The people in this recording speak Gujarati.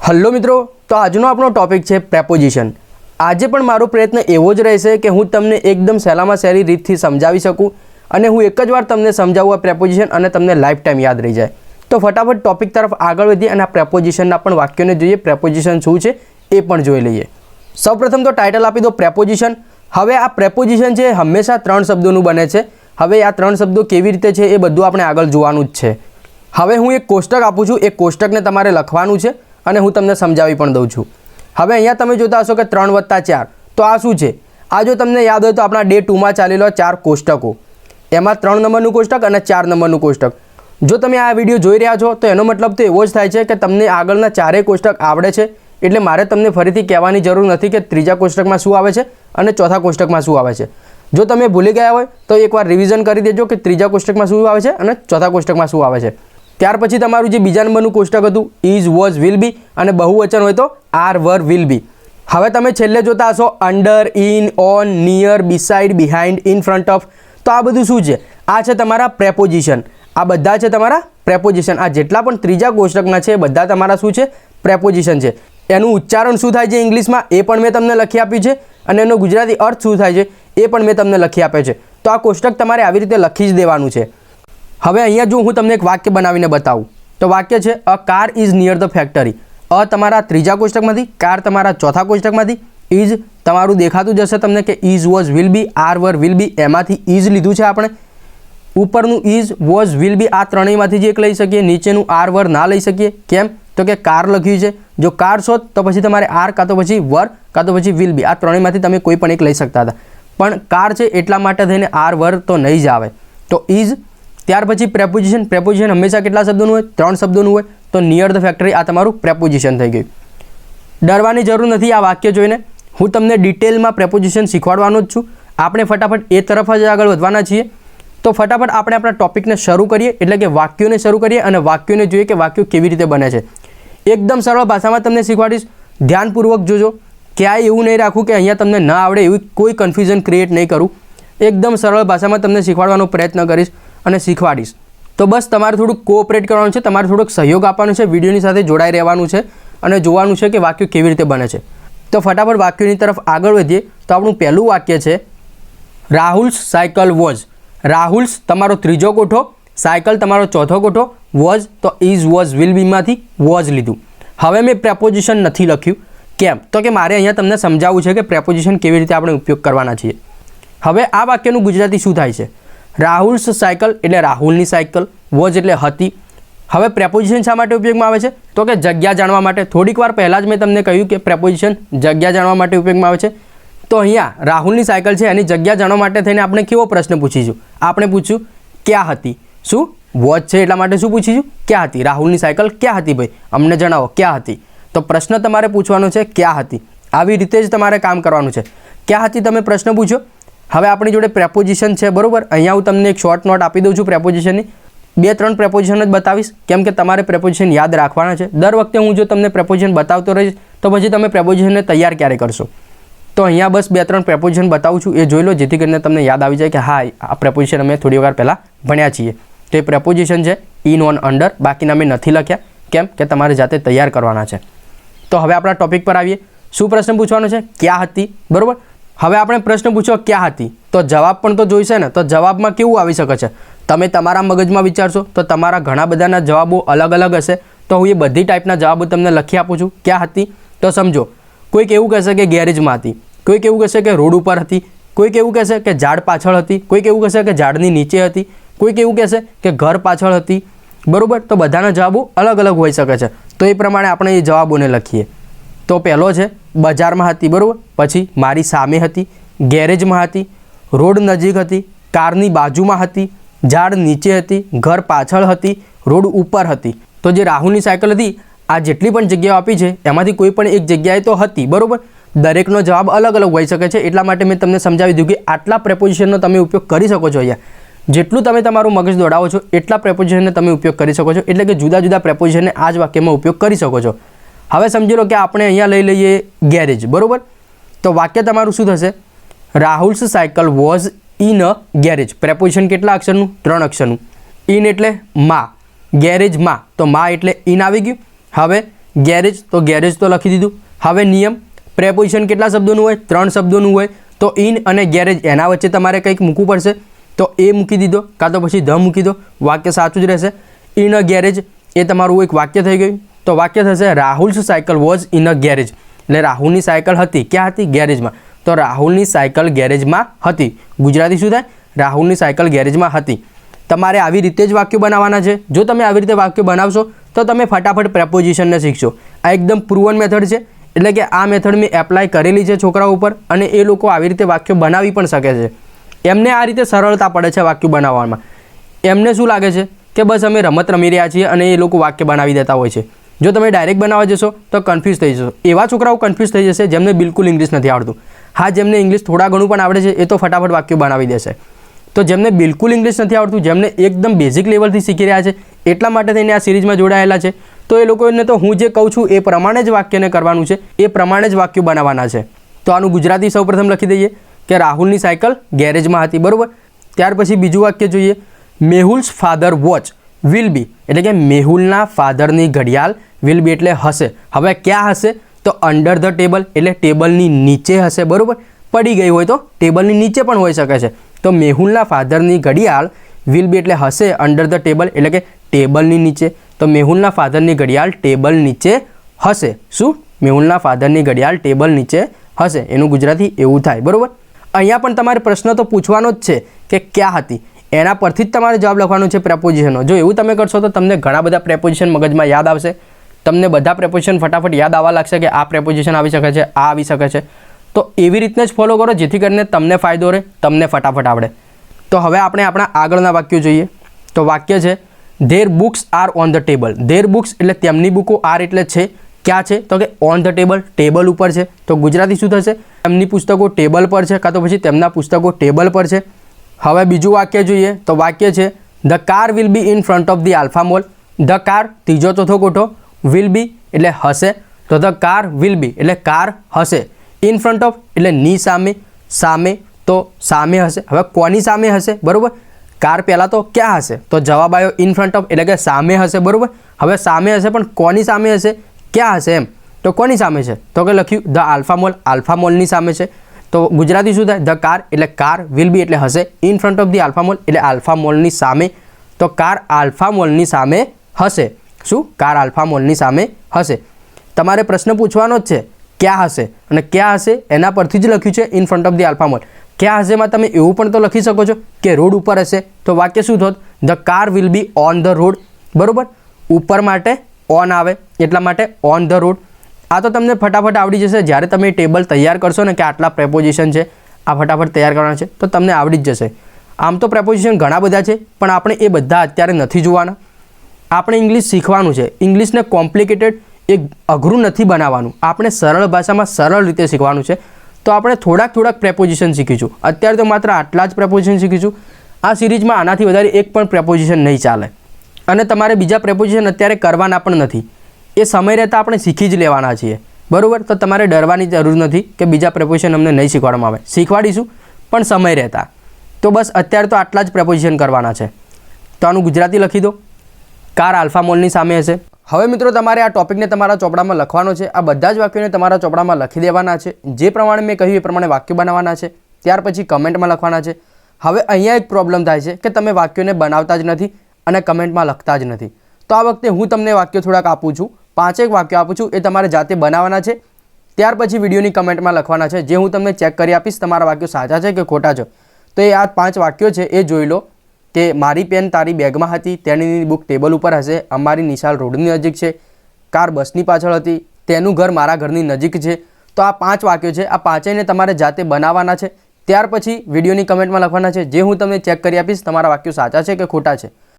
હલો મિત્રો, તો આજનો આપણો ટોપિક છે પ્રેપોઝિશન। આજે પણ મારો પ્રયત્ન એવો જ રહેશે કે હું તમને એકદમ સહેલામાં સહેલી રીતથી સમજાવી શકું અને હું એક જ વાર તમને સમજાવું આ પ્રેપોઝિશન અને તમને લાઈફ ટાઈમ યાદ રહી જાય। તો ફટાફટ ટોપિક તરફ આગળ વધીએ અને આ પ્રેપોઝિશનના પણ વાક્યોને જોઈએ, પ્રેપોઝિશન શું છે એ પણ જોઈ લઈએ। સૌપ્રથમ તો ટાઇટલ આપી દો પ્રેપોઝિશન। હવે આ પ્રેપોઝિશન છે હંમેશા ત્રણ શબ્દોનું બને છે। હવે આ ત્રણ શબ્દો કેવી રીતે છે એ બધું આપણે આગળ જોવાનું જ છે। હવે હું એક કોષ્ટક આપું છું, એ કોષ્ટકને તમારે લખવાનું છે અને હું તમને સમજાવી પણ દઉં છું। હવે અહીંયા તમે જોતા હશો કે 3 + 4, તો આ શું છે? આ જો તમને યાદ હોય તો આપણા ડે 2માં ચાલેલો 4 કોષ્ટકો, એમાં 3 નંબરનું કોષ્ટક અને 4 નંબરનું કોષ્ટક। જો તમે આ વિડીયો જોઈ રહ્યા છો તો એનો મતલબ તો એવો જ થાય છે કે તમને આગળના ચારેય કોષ્ટક આવડે છે, એટલે મારે તમને ફરીથી કહેવાની જરૂર નથી કે ત્રીજા કોષ્ટકમાં શું આવે છે અને ચોથા કોષ્ટકમાં શું આવે છે। જો તમે ભૂલી ગયા હોય તો એકવાર રિવિઝન કરી દેજો કે ત્રીજા કોષ્ટકમાં શું આવે છે અને ચોથા કોષ્ટકમાં શું આવે છે। ત્યાર પછી તમારું જે બીજા નંબરનું કોષ્ટક હતું ઇઝ, વોઝ, વિલ બી અને બહુવચન હોય તો આર, વર, વિલ બી। હવે તમે છેલ્લે જોતા હશો under, in, on, near, beside, behind, in front of, તો આ બધું શું છે? આ છે તમારા પ્રેપોઝિશન। આ બધા છે તમારા પ્રેપોઝિશન। આ જેટલા પણ ત્રીજા કોષ્ટકના છે બધા તમારા શું છે? પ્રેપોઝિશન છે। એનું ઉચ્ચારણ શું થાય છે ઇંગ્લિશમાં એ પણ મેં તમને લખી આપ્યું છે અને એનો ગુજરાતી અર્થ શું થાય છે એ પણ મેં તમને લખી આપ્યો છે। તો આ કોષ્ટક તમારે આવી રીતે લખી જ દેવાનું છે। હવે અહીંયા જો હું તમને એક વાક્ય બનાવીને બતાવું તો વાક્ય છે a car is near the factory. અ તમારા ત્રીજા કોષ્ટકમાંથી, કાર તમારા ચોથા કોષ્ટકમાંથી, ઇઝ તમારું દેખાતું જશે તમને કે is, was, will be, are, were, will be, એમાંથી ઇઝ લીધું છે આપણે। ઉપરનું ઇઝ, વોઝ, વિલ બી આ ત્રણેયમાંથી જ એક લઈ શકીએ, નીચેનું આર, વર ના લઈ શકીએ। કેમ? તો કે કાર લખ્યું છે, જો કાર શોધ તો પછી તમારે આર કાં તો પછી વર કાં તો પછી વિલ બી આ ત્રણેયમાંથી તમે કોઈ પણ એક લઈ શકતા હતા, પણ કાર છે એટલા માટે થઈને આર, વર તો નહીં જ આવે, તો ઇઝ। ત્યાર પછી પ્રેપોઝિશન। પ્રેપોઝિશન હંમેશા કેટલા શબ્દોનું હોય? 3 શબ્દોનું હોય, તો નિયર ધ ફેક્ટરી આ તમારું પ્રેપોઝિશન થઈ ગયું। ડરવાની જરૂર નથી આ વાક્ય જોઈને, હું તમને ડિટેલમાં પ્રેપોઝિશન શીખવાડવાનો જ છું। આપણે ફટાફટ એ તરફ જ આગળ વધવાના છીએ। તો ફટાફટ આપણે આપણા ટોપિકને શરૂ કરીએ, એટલે કે વાક્યોને શરૂ કરીએ અને વાક્યોને જોઈએ કે વાક્યો કેવી રીતે બને છે। એકદમ સરળ ભાષામાં તમને શીખવાડીશ, ધ્યાનપૂર્વક જોજો। ક્યાંય એવું નહીં રાખું કે અહીંયા તમને ના આવડે એવી કોઈ કન્ફ્યુઝન ક્રિએટ નહીં કરું। એકદમ સરળ ભાષામાં તમને શીખવાડવાનો પ્રયત્ન કરીશ અને શીખવાડીશ। તો બસ તમારે થોડુંક કોઓપરેટ કરવાનું છે, તમારે થોડોક સહયોગ આપવાનો છે, વિડીયોની સાથે જોડાઈ રહેવાનું છે અને જોવાનું છે કે વાક્યો કેવી રીતે બને છે। તો ફટાફટ વાક્યોની તરફ આગળ વધીએ। તો આપણું પહેલું વાક્ય છે રાહુલ્સ સાયકલ વોઝ। રાહુલ્સ તમારો ત્રીજો કોઠો, સાયકલ તમારો ચોથો કોઠો, વોઝ તો ઇઝ, વોઝ, વિલ બીમાંથી વોઝ લીધું। હવે મેં પ્રેપોઝિશન નથી લખ્યું, કેમ? તો કે મારે અહીંયા તમને સમજાવવું છે કે પ્રેપોઝિશન કેવી રીતે આપણે ઉપયોગ કરવાના છીએ। હવે આ વાક્યનું ગુજરાતી શું થાય છે? રાહુલ્સ સાયકલ એટલે રાહુલની સાયકલ, વોઝ એટલે હતી। હવે પ્રેપોઝિશન શા માટે ઉપયોગમાં આવે છે? તો કે જગ્યા જાણવા માટે। થોડીક વાર પહેલાં જ મેં તમને કહ્યું કે પ્રેપોઝિશન જગ્યા જાણવા માટે ઉપયોગમાં આવે છે। તો અહીંયા રાહુલની સાયકલ છે, એની જગ્યા જાણવા માટે થઈને આપણે કેવો પ્રશ્ન પૂછીશું? આપણે પૂછ્યું ક્યાં હતી? શું? વોઝ છે એટલા માટે શું પૂછીશું? ક્યાં હતી? રાહુલની સાયકલ ક્યાં હતી ભાઈ? અમને જણાવો ક્યાં હતી? તો પ્રશ્ન તમારે પૂછવાનો છે ક્યાં હતી। આવી રીતે જ તમારે કામ કરવાનું છે। ક્યાં હતી તમે પ્રશ્ન પૂછો। હવે આપણી જોડે પ્રેપોઝિશન છે, બરાબર। અહીંયા હું તમને એક શોર્ટ નોટ આપી દઉં છું પ્રેપોઝિશનની, 2-3 પ્રેપોઝિશન જ બતાવીશ, કેમ કે તમારે પ્રેપોઝિશન યાદ રાખવાના છે। દર વખતે હું જો તમને પ્રેપોઝિશન બતાવતો રહીશ તો પછી તમે પ્રેપોઝિશનને તૈયાર ક્યારે કરશો? તો અહીંયા બસ 2-3 પ્રેપોઝિશન બતાવું છું, એ જોઈ લો જેથી કરીને તમને યાદ આવી જાય કે હા આ પ્રેપોઝિશન અમે થોડી વાર પહેલાં ભણ્યા છીએ। તો એ પ્રેપોઝિશન છે ઇન, ઓન, અંડર, બાકીના મેં નથી લખ્યા, કેમ કે તમારે જાતે તૈયાર કરવાના છે। તો હવે આપણા ટોપિક પર આવીએ। શું પ્રશ્ન પૂછવાનો છે? ક્યાં હતી, બરાબર। હવે આપણે પ્રશ્ન પૂછ્યો ક્યાં હતી, તો જવાબ પણ તો જોઈશે ને। તો જવાબમાં કેવું આવી શકે છે? તમે તમારા મગજમાં વિચારશો તો તમારા ઘણા બધાના જવાબો અલગ અલગ હશે, તો હું એ બધી ટાઈપના જવાબો તમને લખી આપું છું। ક્યાં હતી તો સમજો, કોઈક એવું કહેશે કે ગેરેજમાં હતી, કોઈક એવું કહેશે કે રોડ ઉપર હતી, કોઈક એવું કહેશે કે ઝાડ પાછળ હતી, કોઈક એવું કહેશે કે ઝાડની નીચે હતી, કોઈક એવું કહેશે કે ઘર પાછળ હતી, બરાબર। તો બધાના જવાબો અલગ અલગ હોઈ શકે છે, તો એ પ્રમાણે આપણે એ જવાબોને લખીએ। તો પહેલો છે બજારમાં હતી, બરાબર। પછી મારી સામે હતી, ગેરેજમાં હતી, રોડ નજીક હતી, કારની બાજુમાં હતી, ઝાડ નીચે હતી, ઘર પાછળ હતી, રોડ ઉપર હતી। તો જે રાહુલની સાયકલ હતી આ જેટલી પણ જગ્યાઓ આપી છે એમાંથી કોઈ પણ એક જગ્યાએ તો હતી, બરાબર। દરેકનો જવાબ અલગ અલગ હોઈ શકે છે, એટલા માટે મેં તમને સમજાવી દીધું કે આટલા પ્રેપોઝિશનનો તમે ઉપયોગ કરી શકો છો। અહીંયા જેટલું તમે તમારું મગજ દોડાવો છો એટલા પ્રેપોઝિશનને તમે ઉપયોગ કરી શકો છો, એટલે કે જુદા જુદા પ્રેપોઝિશનને આ જ વાક્યમાં ઉપયોગ કરી શકો છો। હવે સમજી લો કે આપણે અહીંયા લઈ લઈએ ગેરેજ, બરાબર। તો વાક્ય તમારું શું થશે? Rahul's cycle was in a garage. Preposition કેટલા અક્ષરનું? 3 અક્ષરનું। ઇન એટલે માં, ગેરેજમાં, તો માં એટલે ઇન આવી ગયું। હવે ગેરેજ, તો ગેરેજ તો લખી દીધું. હવે નિયમ, પ્રેપોઝિશન કેટલા શબ્દોનું હોય? 3 શબ્દોનું હોય. તો ઇન અને ગેરેજ એના વચ્ચે તમારે કંઈક મૂકવું પડશે. તો એ મૂકી દીધો, કાં તો પછી ધ મૂકી દો, વાક્ય સાચું જ રહેશે. ઇન અ ગેરેજ એ તમારું એક વાક્ય થઈ ગયું. તો વાક્ય થશે Rahul's cycle was in a garage. એટલે રાહુલની સાયકલ હતી, ક્યાં હતી? ગેરેજમાં. તો રાહુલની સાયકલ ગેરેજમાં હતી. ગુજરાતી શું થાય? રાહુલની સાયકલ ગેરેજમાં હતી. તમારે આવી રીતે જ વાક્યો બનાવવાના છે. જો તમે આવી રીતે વાક્યો બનાવશો તો તમે ફટાફટ પ્રેપોઝિશનને શીખશો. આ એકદમ પ્રૂવન મેથડ છે, એટલે કે આ મેથડ મેં એપ્લાય કરેલી છે છોકરાઓ ઉપર, અને એ લોકો આવી રીતે વાક્યો બનાવી પણ શકે છે. એમને આ રીતે સરળતા પડે છે વાક્યો બનાવવામાં. એમને શું લાગે છે કે બસ અમે રમત રમી રહ્યા છીએ અને એ લોકો વાક્ય બનાવી દેતા હોય છે. જો તમે ડાયરેક્ટ બનાવવા જશો તો કન્ફ્યુઝ થઈ જશો. એવા છોકરાઓ કન્ફ્યુઝ થઈ જશે જેમને બિલકુલ ઇંગ્લિશ નથી આવડતું. હા, જેમને ઇંગ્લિશ થોડા ઘણું પણ આવડે છે એ તો ફટાફટ વાક્યો બનાવી દેશે. તો જેમને બિલકુલ ઇંગ્લિશ નથી આવડતું, જેમને એકદમ બેઝિક લેવલથી શીખી રહ્યા છે, એટલા માટે થઈને આ સિરીઝમાં જોડાયેલા છે, તો એ લોકોને તો હું જે કહું છું એ પ્રમાણે જ વાક્યને કરવાનું છે, એ પ્રમાણે જ વાક્યો બનાવવાના છે. તો આનું ગુજરાતી સૌપ્રથમ લખી દઈએ કે રાહુલની સાયકલ ગેરેજમાં હતી. બરાબર. ત્યાર પછી બીજું વાક્ય જોઈએ, Mehul's father watch will be, એટલે કે મેહુલના ફાધરની ઘડિયાળ વિલ બી એટલે હશે. હવે ક્યાં હશે? તો અંડર ધ ટેબલ, એટલે ટેબલની નીચે હશે. બરાબર. પડી ગઈ હોય તો ટેબલની નીચે પણ હોઈ શકે છે. તો મેહુલના ફાધરની ઘડિયાળ વિલ બી એટલે હશે અંડર ધ ટેબલ, એટલે કે ટેબલની નીચે. તો મેહુલના ફાધરની ઘડિયાળ ટેબલ નીચે હશે. શું? મેહુલના ફાધરની ઘડિયાળ ટેબલ નીચે હશે. એનું ગુજરાતી એવું થાય. બરાબર. અહીંયા પણ તમારે પ્રશ્ન તો પૂછવાનો જ છે કે ક્યાં હતી, એના પરથી જ તમારે જવાબ લખવાનો છે પ્રેપોઝિશનનો. જો એવું તમે કરશો તો તમને ઘણા બધા પ્રેપોઝિશન મગજમાં યાદ આવશે. તમને બધા પ્રેપોઝિશન ફટાફટ યાદ આવવા લાગશે કે આ પ્રેપોઝિશન આવી શકે છે, આ આવી શકે છે. તો એવી રીતને જ ફોલો કરો જેથી કરીને તમને ફાયદો રહે, તમને ફટાફટ આવડે. તો હવે આપણે આપણા આગળના વાક્યો જોઈએ. તો વાક્ય છે there books are on the table. There books એટલે તેમની બુકો, આર એટલે છે, ક્યાં છે? તો કે ઓન ધ ટેબલ, ટેબલ ઉપર છે. તો ગુજરાતી શું થશે? તેમની પુસ્તકો ટેબલ પર છે, કાં તો પછી તેમના પુસ્તકો ટેબલ પર છે. હવે બીજું વાક્ય જોઈએ. તો વાક્ય છે the car will B in front of the alpha mall. The car ત્રીજો ચોથો કોઠો, વિલ બી એટલે હશે. તો ધ કાર વિલ બી એટલે કાર હશે. ઇન ફ્રન્ટ ઓફ એટલે ની સામે, સામે તો સામે હશે. હવે કોની સામે હશે? બરાબર. કાર પહેલાં તો ક્યાં હશે? તો જવાબ આવ્યો ઇન ફ્રન્ટ ઓફ, એટલે કે સામે હશે. બરાબર. હવે સામે હશે પણ કોની સામે હશે? ક્યાં હશે એમ? તો કોની સામે છે? તો કે લખ્યું ધ આલ્ફા મોલ, આલ્ફા મોલની સામે છે. તો ગુજરાતી શું થાય? ધ કાર એટલે કાર, વિલ બી એટલે હશે, in front of the alpha mall એટલે આલ્ફા મોલની સામે. તો કાર આલ્ફા મોલની સામે હશે. શું? કાર આલ્ફા મોલની સામે હશે. તમારે પ્રશ્ન પૂછવાનો જ છે ક્યાં હશે, અને ક્યાં હશે એના પરથી જ લખ્યું છે in front of the alpha mall. ક્યાં હશેમાં તમે એવું પણ તો લખી શકો છો કે રોડ ઉપર હશે. તો વાક્ય શું થોત? The car will be on the road. બરાબર. ઉપર માટે ઓન આવે એટલા માટે ઓન ધ રોડ. આ તો તમને ફટાફટ આવડી જશે જ્યારે તમે ટેબલ તૈયાર કરશો ને કે આટલા પ્રેપોઝિશન છે, આ ફટાફટ તૈયાર કરવાના છે, તો તમને આવડી જ જશે. આમ તો પ્રેપોઝિશન ઘણા બધા છે પણ આપણે એ બધા અત્યારે નથી જોવાના. આપણે ઇંગ્લિશ શીખવાનું છે. ઇંગ્લિશને કોમ્પ્લિકેટેડ, એ અઘરું નથી બનાવવાનું. આપણે સરળ ભાષામાં સરળ રીતે શીખવાનું છે. તો આપણે થોડાક પ્રેપોઝિશન શીખીશું. અત્યારે તો માત્ર આટલા જ પ્રેપોઝિશન શીખીશું. આ સિરીઝમાં આનાથી વધારે એક પણ પ્રેપોઝિશન નહીં ચાલે. અને તમારે બીજા પ્રેપોઝિશન અત્યારે કરવાના પણ નથી. એ સમય રહેતા આપણે શીખી જ લેવાના છીએ. બરાબર. તો તમારે ડરવાની જરૂર નથી કે બીજા પ્રેપોઝિશન અમને નહીં શીખવાડવામાં આવે. શીખવાડીશું પણ સમય રહેતા. તો બસ અત્યારે તો આટલા જ પ્રેપોઝિશન કરવાના છે. તો આનું ગુજરાતી લખી દો, કાર આલ્ફા મોલની સામે હશે. હવે મિત્રો તમારે આ ટોપિકને તમારા ચોપડામાં લખવાનો છે. આ બધા જ વાક્યોને તમારા ચોપડામાં લખી દેવાના છે. જે પ્રમાણે મેં કહ્યું એ પ્રમાણે વાક્યો બનાવવાના છે. ત્યાર પછી કમેન્ટમાં લખવાના છે. હવે અહીંયા એક પ્રોબ્લેમ થાય છે કે તમે વાક્યોને બનાવતા જ નથી અને કમેન્ટમાં લખતા જ નથી. તો આ વખતે હું તમને વાક્યો થોડાક આપું છું, 5 વાક્યો આપું છું. એ તમારે જાતે બનાવવાના છે. ત્યાર પછી વિડીયોની કમેન્ટમાં લખવાના છે, જે હું તમને ચેક કરી આપીશ તમારા વાક્યો સાચા છે કે ખોટા છે. તો એ આ 5 વાક્યો છે એ જોઈ લો કે મારી પેન તારી બેગમાં હતી, તેની બુક ટેબલ ઉપર હશે, અમારી નિશાળ રોડની નજીક છે, કાર બસની પાછળ હતી, તેનું ઘર મારા ઘરની નજીક છે. તો આ 5 વાક્યો છે. આ 5ને તમારે જાતે બનાવવાના છે. ત્યાર પછી વિડીયોની કમેન્ટમાં લખવાના છે, જે હું તમને ચેક કરી આપીશ તમારા વાક્યો સાચા છે કે ખોટા છે.